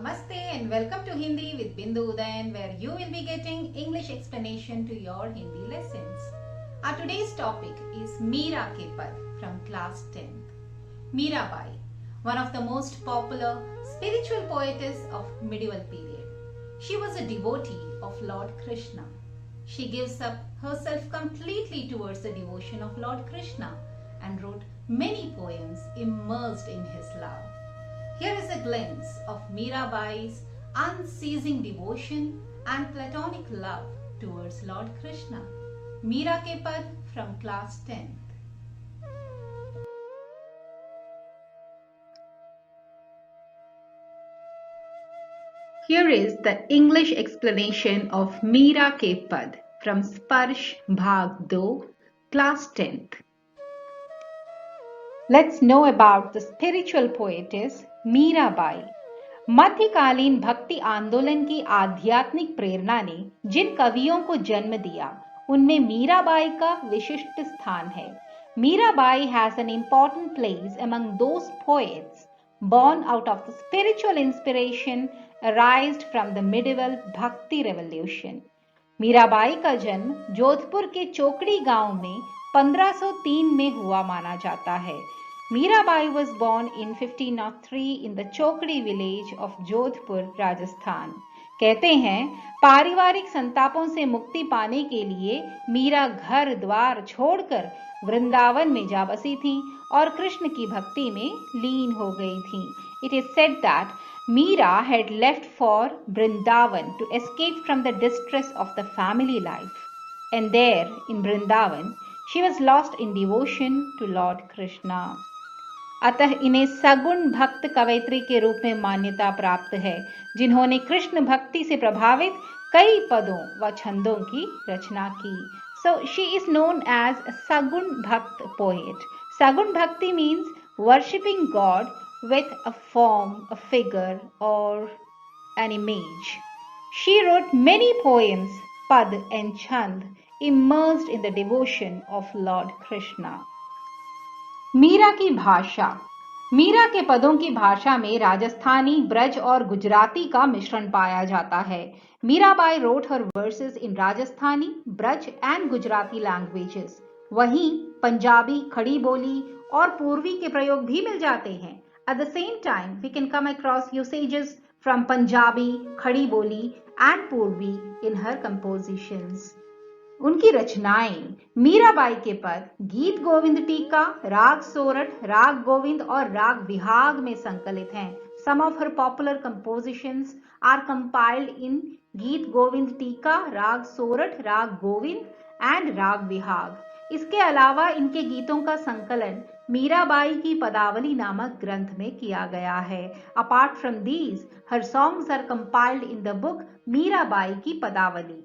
Namaste and welcome to Hindi with Bindu Udayan, where you will be getting English explanation to your Hindi lessons. Our today's topic is Meera Ke Pad from class 10th. Meerabai, one of the most popular spiritual poetess of medieval period. She was a devotee of Lord Krishna. She gives up herself completely towards the devotion of Lord Krishna and wrote many poems immersed in his love. Here is a glimpse of Meerabai's unceasing devotion and platonic love towards Lord Krishna. Meera Ke Pad from class 10th. Here is the English explanation of Meera Ke Pad from Sparsh Bhag 2, class 10th. Let's know about the spiritual poetess Mirabai. मध्यकालीन भक्ति आंदोलन की आध्यात्मिक प्रेरणा ने जिन कवियों को जन्म दिया, उनमें मीराबाई का विशिष्ट स्थान है. Mirabai has an important place among those poets born out of the spiritual inspiration arised from the medieval Bhakti revolution. Mirabai का जन्म जोधपुर के चोकड़ी गांव में 1503 में हुआ माना जाता है. Mirabai was born in 1503 in the Chokdi village of Jodhpur, Rajasthan. कहते हैं पारिवारिक संतापों से मुक्ति पाने के लिए मीरा घर द्वार छोड़कर वृंदावन में जा बसी थी और कृष्ण की भक्ति में लीन हो गई थी. It is said that Meera had left for Vrindavan to escape from the distress of the family life. And there in Vrindavan, she was lost in devotion to Lord Krishna. अतः इन्हें सगुण भक्त कवयित्री के रूप में मान्यता प्राप्त है, जिन्होंने कृष्ण भक्ति से प्रभावित कई पदों व छंदों की रचना की. So she is known as a Sagun Bhakt poet. Sagun Bhakti means worshipping God with a form, a figure or an image. She wrote many poems, pad and chand, immersed in the devotion of Lord Krishna. Meera की भाषा. मीरा के पदों की भाषा में राजस्थानी, ब्रज और गुजराती का मिश्रण पाया जाता है. Mirabai wrote her verses in Rajasthani, Braj and Gujarati languages. वहीं पंजाबी, खड़ी बोली और पूर्वी के प्रयोग भी मिल जाते हैं. At the same time, we can come across usages from Punjabi, खड़ी बोली and पूर्वी in her compositions. उनकी रचनाएं मीराबाई के पद गीत गोविंद टीका, राग सोरठ, राग गोविंद और राग विहाग में संकलित हैं. Some of her popular compositions are compiled in गीत गोविंद टीका, राग सोरठ, राग गोविंद and राग विहाग. इसके अलावा इनके गीतों का संकलन मीराबाई की पदावली नामक ग्रंथ में किया गया है. Apart from these, her songs are compiled in the book Mirabai की पदावली.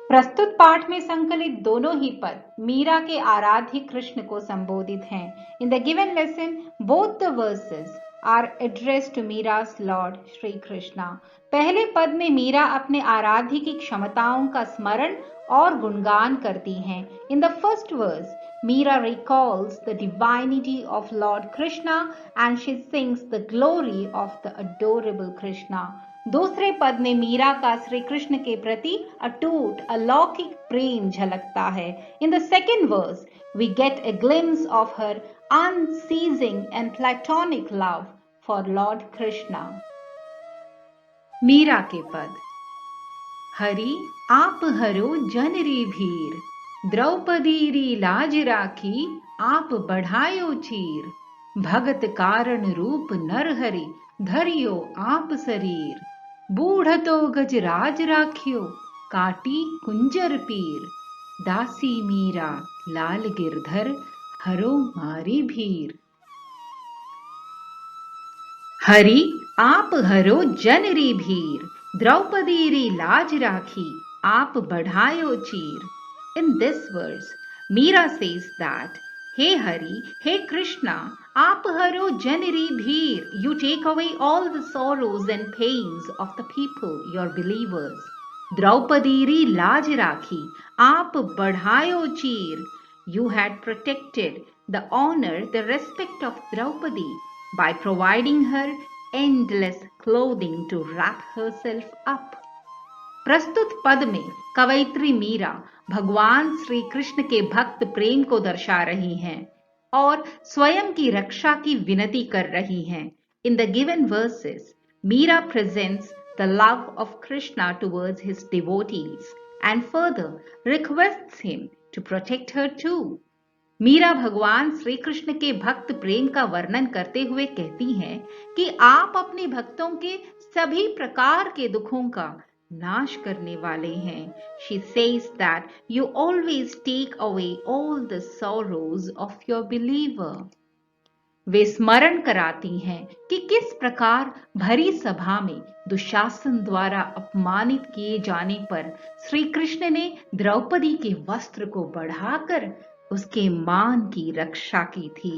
प्रस्तुत पाठ में संकलित दोनों ही पद मीरा के आराध्य कृष्ण को संबोधित हैं. In the given lesson both the verses are addressed to Meera's lord Shri Krishna. पहले पद में मीरा अपने आराध्य की क्षमताओं का स्मरण और गुणगान करती हैं. In the first verse Meera recalls the divinity of Lord Krishna and she sings the glory of the adorable Krishna. दूसरे पद में मीरा का श्री कृष्ण के प्रति अटूट अलौकिक प्रेम झलकता है. In the second verse we get a glimpse of her unceasing and platonic love for Lord Krishna. Meera के पद. हरि आप हरो जन री भीर, द्रौपदी री लाज राखी, आप बढ़ायो चीर, भगत कारण रूप नर हरि, धरियो आप शरीर, बूढ़तो गजराज राखियो, काटी कुंजर पीर, दासी मीरा लाल गिरधर, हरो मारी भीर. हरि आप हरो जन री भीर, द्रौपदी री लाज राखी, आप बढ़ायो चीर. In this verse, Meera says that, Hey Hari, Hey Krishna, आप हरो जन री भीर, you take away all the sorrows and pains of the people, your believers. Draupadi री लाज राखी, आप बढ़ायो चीर, you had protected the honor, the respect of Draupadi by providing her endless clothing to wrap herself up. प्रस्तुत पद में कवयित्री मीरा भगवान श्री कृष्ण के भक्त प्रेम को दर्शा रही हैं और स्वयं की रक्षा की विनती कर रही हैं. In the given verses, Meera presents the love of Krishna towards his devotees and further requests him to protect her too. Meera भगवान श्री कृष्ण के भक्त प्रेम का वर्णन करते हुए कहती हैं कि आप अपने भक्तों के सभी प्रकार के दुखों का नाश करने वाले हैं. She says that you always take away all the sorrows of your believer. वे स्मरण कराती हैं कि किस प्रकार भरी सभा में दुशासन द्वारा अपमानित किए जाने पर श्री कृष्ण ने द्रौपदी के वस्त्र को बढ़ाकर उसके मान की रक्षा की थी.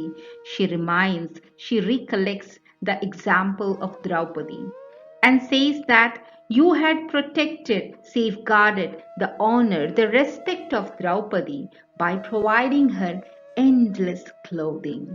She recollects the example of Draupadi and says that you had protected, safeguarded the honor, the respect of Draupadi by providing her endless clothing.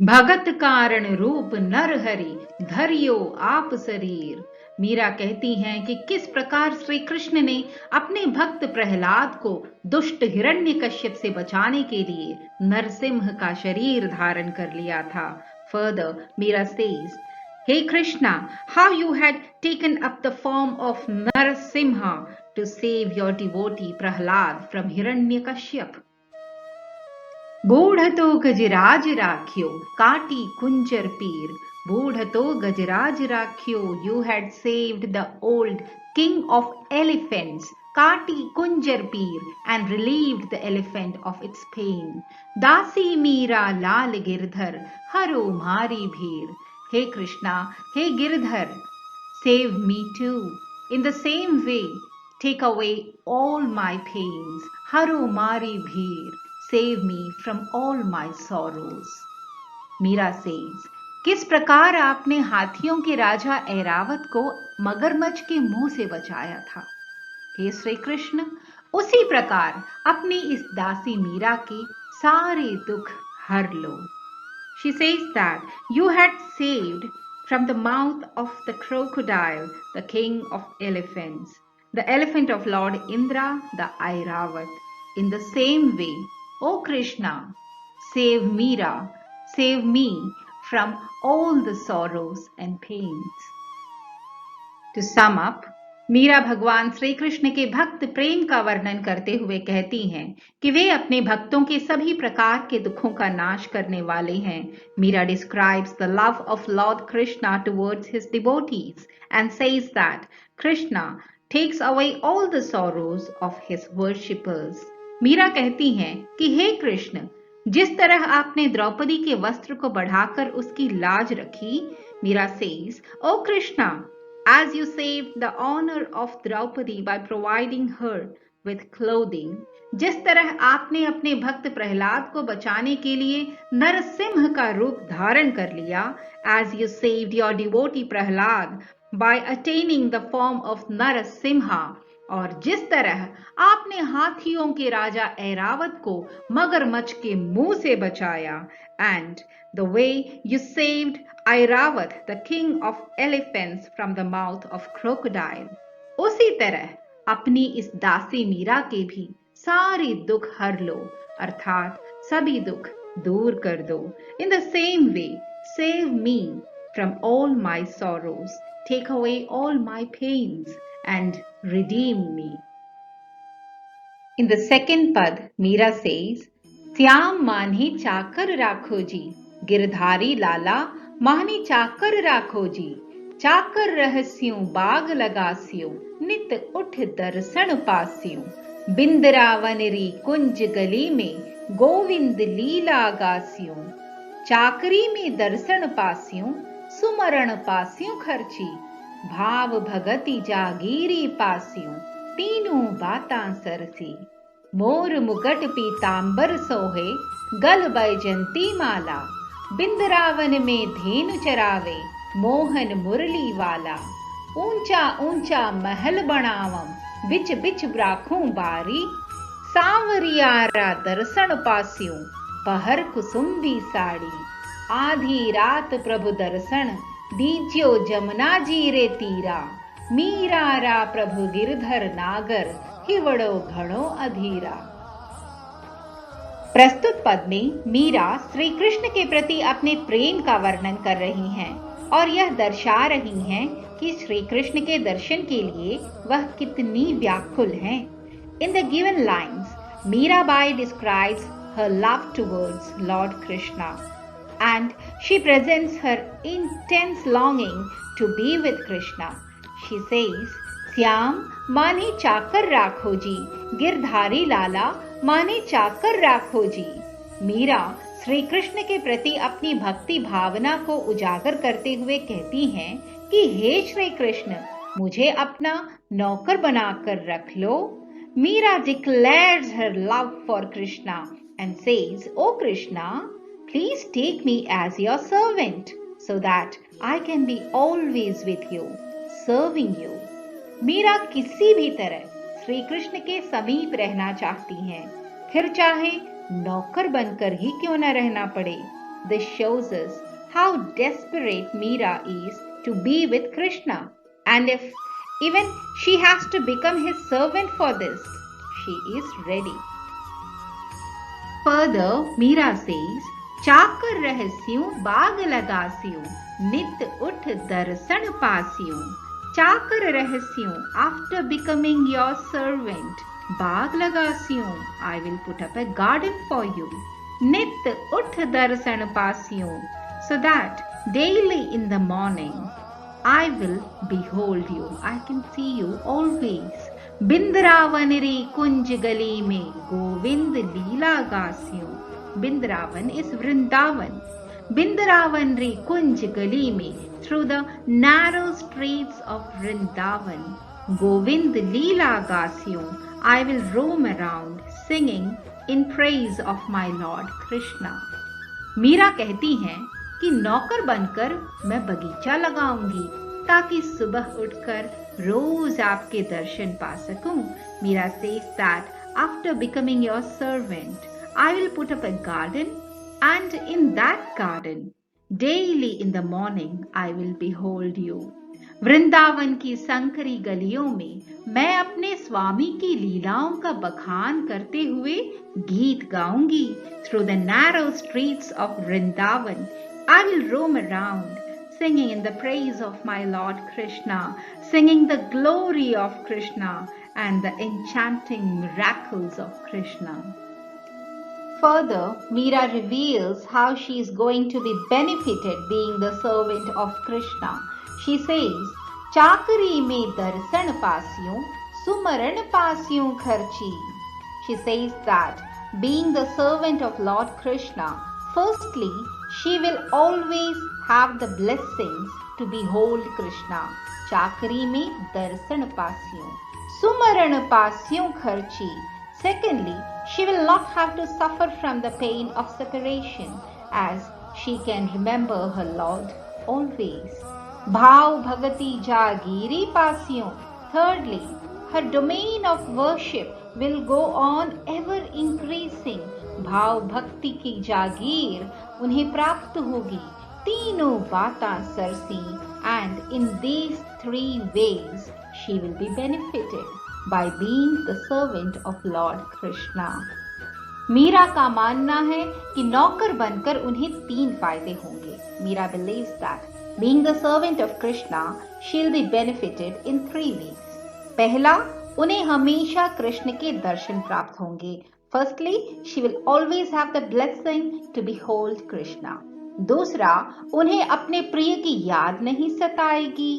भगत कारण रूप नर हरि धरियो आप शरीर. मीरा कहती हैं कि किस प्रकार श्री कृष्ण ने अपने भक्त प्रहलाद को दुष्ट हिरण्यकश्यप से बचाने के लिए नरसिंह का शरीर धारण कर लिया था. Further, Meera says, Hey Krishna, how you had taken up the form of Narasimha to save your devotee Prahlad from Hiranyakashyap. बूढ़ तो गजराज राख्यो काटी कुंजर पीर. बूढ़ तो गजराज राख्यो, you had saved the old king of elephants, काटी कुंजर पीर, and relieved the elephant of its pain. दासी मीरा लाल गिरधर हरो मारी भीर. Hey Krishna, hey Girdhar, save me too. In the same way, take away all my pains. Haro mari bheer, save me from all my sorrows. Meera says, किस प्रकार आपने हाथियों के राजा ऐरावत को मगरमच्छ के मुंह से बचाया था. हे श्री कृष्ण, उसी प्रकार अपनी इस दासी मीरा के सारे दुख हर लो. She says that you had saved from the mouth of the crocodile the king of elephants, the elephant of Lord Indra, the Airavat. In the same way, O Krishna, save Meera, save me from all the sorrows and pains. To sum up, Meera भगवान श्री कृष्ण के भक्त प्रेम का वर्णन करते हुए कहती हैं कि वे अपने भक्तों के सभी प्रकार के दुखों का नाश करने वाले हैं. Meera describes the love of Lord Krishna towards his devotees and says that Krishna takes away all the sorrows of his worshippers. Meera कहती हैं कि हे कृष्ण, जिस तरह आपने द्रौपदी के वस्त्र को बढ़ाकर उसकी लाज रखी. Meera says, O Krishna, as you saved the honor of Draupadi by providing her with clothing, जिस तरह आपने अपने भक्त प्रहलाद को बचाने के लिए नरसिंह का रूप धारण कर लिया, as you saved your devotee Prahlad by attaining the form of Narasimha, और जिस तरह आपने हाथियों के राजा ऐरावत को मगरमच्छ के मुंह से बचाया, and the way you saved Airavat, the king of elephants, from the mouth of crocodile, उसी तरह अपनी इस दासी मीरा के भी सारे दुख हर लो, अर्थात सभी दुख दूर कर दो. In the same way, save me from all my sorrows, take away all my pains, and redeem me. In the second pad, Meera says, Shyam मान्हे चाकर राखो जी, गिरधारी लाला माहने चाकर राखो जी. चाकर रहस्यों बाग लगास्यों, नित उठ दर्शन पास्यों. बिंदरावनरी कुंज गली में गोविंद लीला गास्यों. चाकरी में दर्शन पास्यों, सुमरण पास्यों खर्ची. भाव भगति जागीरी पास्यों, तीनों बातां सरसी. मोर मुगट पीतांबर सोहे, गल बैजंती माला. बिंदरावन में धेनु चरावे, मोहन मुरली वाला. ऊंचा ऊंचा महल बनावम, बिच बिच ब्राखों बारी. सांवरियारा दर्शन पास्यों, पहर कुसुम्बी साड़ी. आधी रात प्रभु दर्शन दीज्यो जमुना जी रे तीरा। मीरा रा प्रभु गिरधर नागर हिवड़ो घणो अधीरा। प्रस्तुत पद में मीरा श्री कृष्ण के प्रति अपने प्रेम का वर्णन कर रही हैं और यह दर्शा रही हैं कि श्री कृष्ण के दर्शन के लिए वह कितनी व्याकुल हैं। In the given lines, Mirabai describes her love towards Lord Krishna and she presents her intense longing to be with Krishna. She says, Shyam माने चाकर राखो जी, गिरधारी लाला माने चाकर राखो जी। मीरा श्री कृष्ण के प्रति अपनी भक्ति भावना को उजागर करते हुए कहती हैं कि हे श्री कृष्ण, मुझे अपना नौकर बनाकर रख लो। Meera declares her love for Krishna and says, "O Krishna, please take me as your servant so that I can be always with you, serving you." Meera किसी भी तरह श्री कृष्ण के समीप रहना चाहती हैं, फिर चाहे नौकर बनकर ही क्यों न रहना पड़े। This shows us how desperate Meera is to be with Krishna, and if even she has to become his servant for this, she is ready. Further, Meera says, चाकर रहस्यों बाग लगास्यों, नित उठ दर्शन पास्यों। चाकर रहस्यों, after becoming your servant, Bagh लगास्यों, I will put up a garden for you. नित उठ दर्शन पास्यों, so that daily in the morning I will behold you. I can see you always. Bindravan रे कुंज गली में गोविंद लीला गास्यों। Bindravan is Vrindavan. बिंद्रावन रे कुंज गली में, through the narrow streets of Vrindavan, Govind Leela गास्यों, I will roam around singing in praise of my Lord Krishna. Meera कहती हैं कि नौकर बनकर मैं बगीचा लगाऊंगी ताकि सुबह उठकर रोज आपके दर्शन पा सकूं। Meera says that after becoming your servant, I will put up a garden, and in that garden, daily in the morning, I will behold you. Vrindavan की संकरी गलियों में मैं अपने स्वामी की लीलाओं का बखान करते हुए गीत गाऊंगी। Through the narrow streets of Vrindavan, I will roam around, singing in the praise of my Lord Krishna, singing the glory of Krishna and the enchanting miracles of Krishna. Further, Meera reveals how she is going to be benefited being the servant of Krishna. She says, चाकरी में दर्शन पास्यों, सुमरण पास्यों खर्ची. She says that being the servant of Lord Krishna, firstly, she will always have the blessings to behold Krishna. चाकरी में दर्शन पास्यों, सुमरण पास्यों खर्ची. Secondly, she will not have to suffer from the pain of separation, as she can remember her Lord always. भाव भगति जागीरी पास्यों. Thirdly, her domain of worship will go on ever increasing. भाव भक्ति की जागीर उन्हें प्राप्त होगी तीनों बातां Cersei, and in these three ways she will be benefited by being the servant of Lord Krishna. Meera का मानना है कि नौकर बनकर उन्हें तीन फायदे होंगे. Meera believes that being the servant of Krishna, she'll be benefited in 3 ways. पहला, उन्हें हमेशा कृष्ण के दर्शन प्राप्त होंगे. Firstly, she will always have the blessing to behold Krishna. दूसरा, उन्हें अपने प्रिय की याद नहीं सताएगी.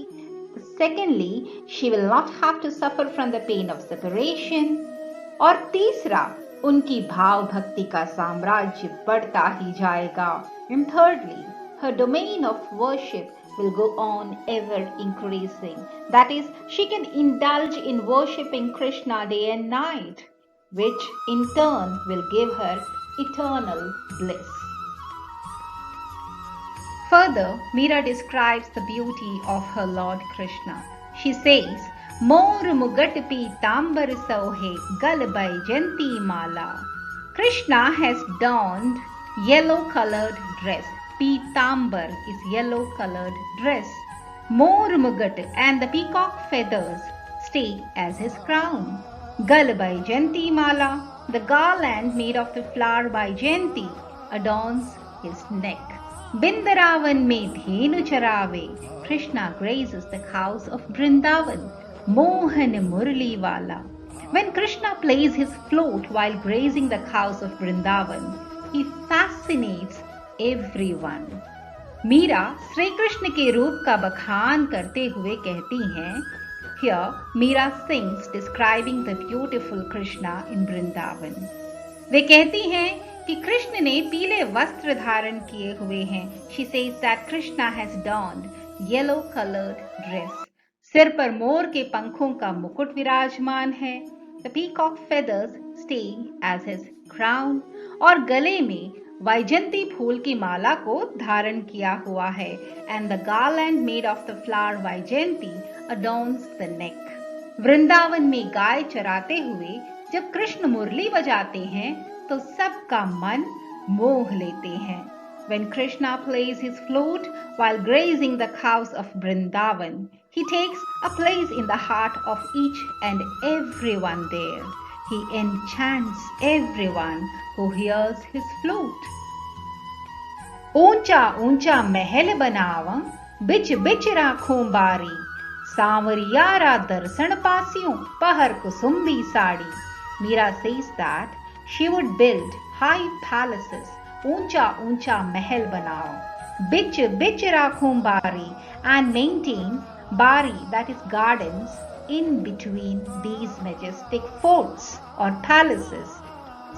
Secondly, she will not have to suffer from the pain of separation. और तीसरा, उनकी भाव भक्ति का साम्राज्य बढ़ता ही जाएगा. And thirdly, her domain of worship will go on ever increasing. That is, she can indulge in worshipping Krishna day and night, which in turn will give her eternal bliss. Further, Meera describes the beauty of her Lord Krishna. She says, Mor mugat pitambar sohe gal baijanti mala. Krishna has donned yellow-colored dress Pitambar is yellow-colored dress. Mor Mugat and the peacock feathers stay as his crown. Gal by Jayanti Mala, the garland made of the flower by Jayanti, adorns his neck. Bindaravan में धेनु चरावे, Krishna grazes the cows of Vrindavan. Mohan Murli Wala. When Krishna plays his flute while grazing the cows of Vrindavan, he fascinates everyone. Meera Shri Krishna के रूप का बखान करते हुए कहती हैं, Here Meera sings describing the beautiful Krishna in Vrindavan. वे कहती हैं कि कृष्ण ने पीले वस्त्र धारण किए हुए हैं. She says that Krishna has donned yellow colored dress. सिर पर मोर के पंखों का मुकुट विराजमान है. The peacock feathers staying as his crown. और गले में वैजंती फूल की माला को धारण किया हुआ है. And the garland made of the flower Vaijayanti adorns the neck. Vrindavan में गाय चराते हुए जब कृष्ण मुरली बजाते हैं तो सबका मन मोह लेते हैं. When Krishna plays his flute while grazing the cows of Vrindavan, he takes a place in the heart of each and everyone there. He enchants everyone who hears his flute. ऊंचा ऊंचा महल बनावा, बिच बिच राखूं बारी, सांवरियारा दर्शन पासियों, पहर कुसुम्बी sari. Meera says that she would build high palaces, ऊंचा ऊंचा महल बनाओ, बिच बिच राखूं बारी, and maintain bari, that is gardens, in between these majestic forts or palaces.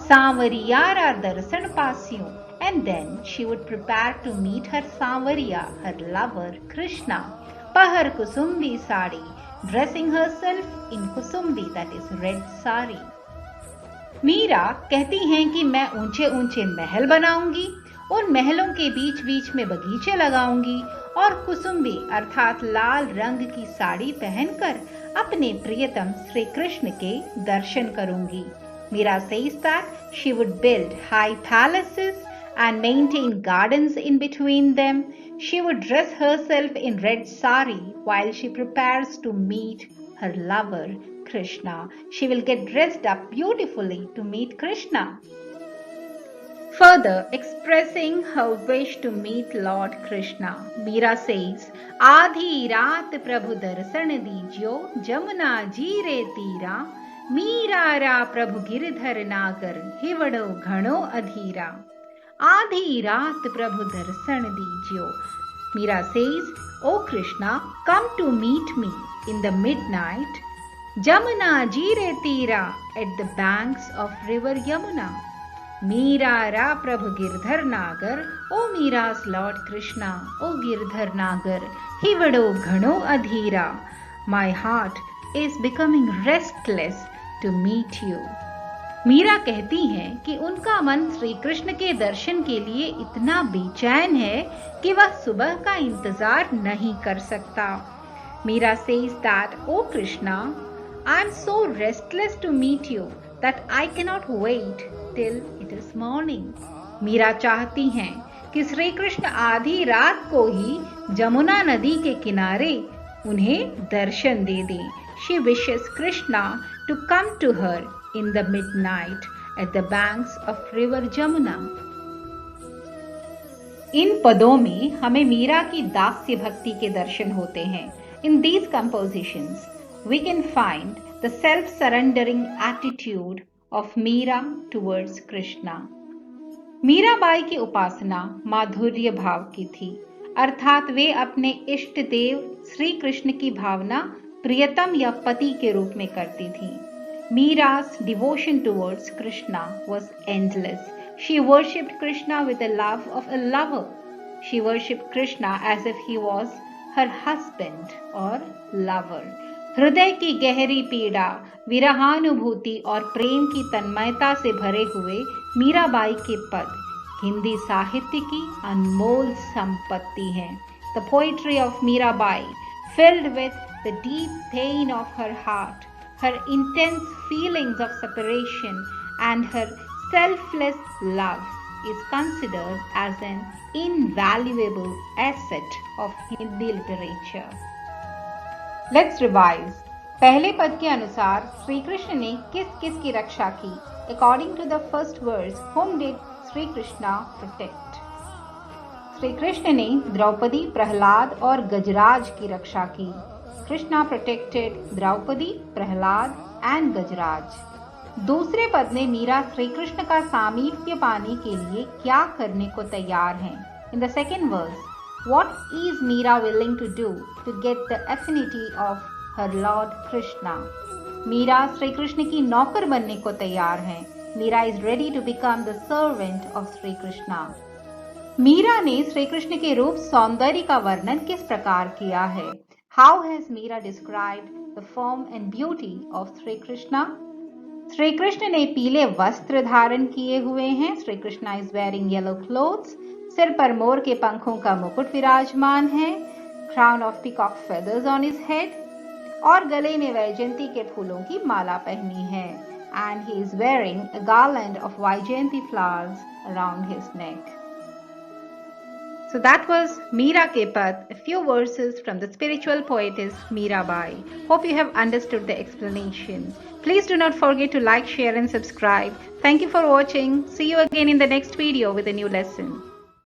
Sanvariyara darshan pasiyon, and then she would prepare to meet her Sanvariya, her lover Krishna, pahar kusumbi sari, dressing herself in kusumbi, that is red sari. Meera कहती हैं कि मैं ऊंचे ऊंचे महल बनाऊंगी, उन महलों के बीच बीच में बगीचे लगाऊंगी और कुसुम्बी अर्थात लाल रंग की साड़ी पहनकर अपने प्रियतम श्री कृष्ण के दर्शन करूंगी. Meera says that she would build high palaces and maintain gardens in between them. She would dress herself in red sari while she prepares to meet her lover Krishna. She will get dressed up beautifully to meet Krishna. Further expressing her wish to meet Lord Krishna, Meera says, Aadhi raat Prabhu darshan dijiyo, Jamuna ji re tira, Meera ra Prabhu girdhar nagar, hivado ghano adhira. Aadhi raat Prabhu darshan dijiyo. Meera says, O Krishna, come to meet me in the midnight, Jamuna Jire Tira, at the banks of river Yamuna. Meera Ra Prabhu Girdhar Nagar, O Meera's Lord Krishna, O Girdhar Nagar, Hivado Ghano Adhira. My heart is becoming restless to meet you. Meera कहती हैं कि उनका मन श्री कृष्ण के दर्शन के लिए इतना बेचैन है कि वह सुबह का इंतजार नहीं कर सकता. Meera says that, O Krishna, I am so restless to meet you that I cannot wait till it is morning. Meera चाहती हैं कि श्री कृष्ण आधी रात को ही जमुना नदी के किनारे उन्हें दर्शन दे दें. She wishes Krishna to come to her in the midnight at the banks of river Jamuna. इन पदों में हमें मीरा की दास्य भक्ति के दर्शन होते हैं. In these compositions, we can find the self-surrendering attitude of Meera towards Krishna. Mirabai की उपासना माधुर्य भाव की थी, अर्थात वे अपने इष्ट देव श्री कृष्ण की भावना प्रियतम या पति के रूप में करती थी. Meera's devotion towards Krishna was endless. She worshipped Krishna with the love of a lover. She worshipped Krishna as if he was her husband or lover. हृदय की गहरी पीड़ा, विरहानुभूति और प्रेम की तन्मयता से भरे हुए मीराबाई के पद हिंदी साहित्य की अनमोल संपत्ति हैं. The poetry of Meerabai, filled with the deep pain of her heart, her intense feelings of separation and her selfless love, is considered as an invaluable asset of Hindi literature. Let's revise. पहले पद के अनुसार श्री कृष्ण ने किस किस की रक्षा की? According to the first verse, whom did Sri Krishna protect? Shri Krishna ने द्रौपदी, प्रहलाद और गजराज की रक्षा की. कृष्णा प्रोटेक्टेड द्रौपदी, प्रहलाद एंड गजराज. दूसरे पद में मीरा श्री कृष्ण का सामीप्य पाने के लिए क्या करने को तैयार हैं? In the second verse, what is Meera willing to do to get the affinity of her Lord Krishna? Meera Shri Krishna की नौकर बनने को तैयार हैं. Meera is ready to become the servant of Sri Krishna. Meera ने श्री कृष्ण के रूप सौंदर्य का वर्णन किस प्रकार किया है? How has Meera described the form and beauty of Sri Krishna? Shri Krishna ने पीले वस्त्र धारण किए हुए हैं. Shri Krishna is wearing yellow clothes. सिर पर मोर के पंखों का मुकुट विराजमान है. Crown of peacock feathers on his head. और गले में वैजयंती के फूलों की माला पहनी है. And he is wearing a garland of Vaijayanti flowers around his neck. So that was Meera Ke Pad, a few verses from the spiritual poetess Meerabai. Hope you have understood the explanation. Please do not forget to like, share and subscribe. Thank you for watching. See you again in the next video with a new lesson.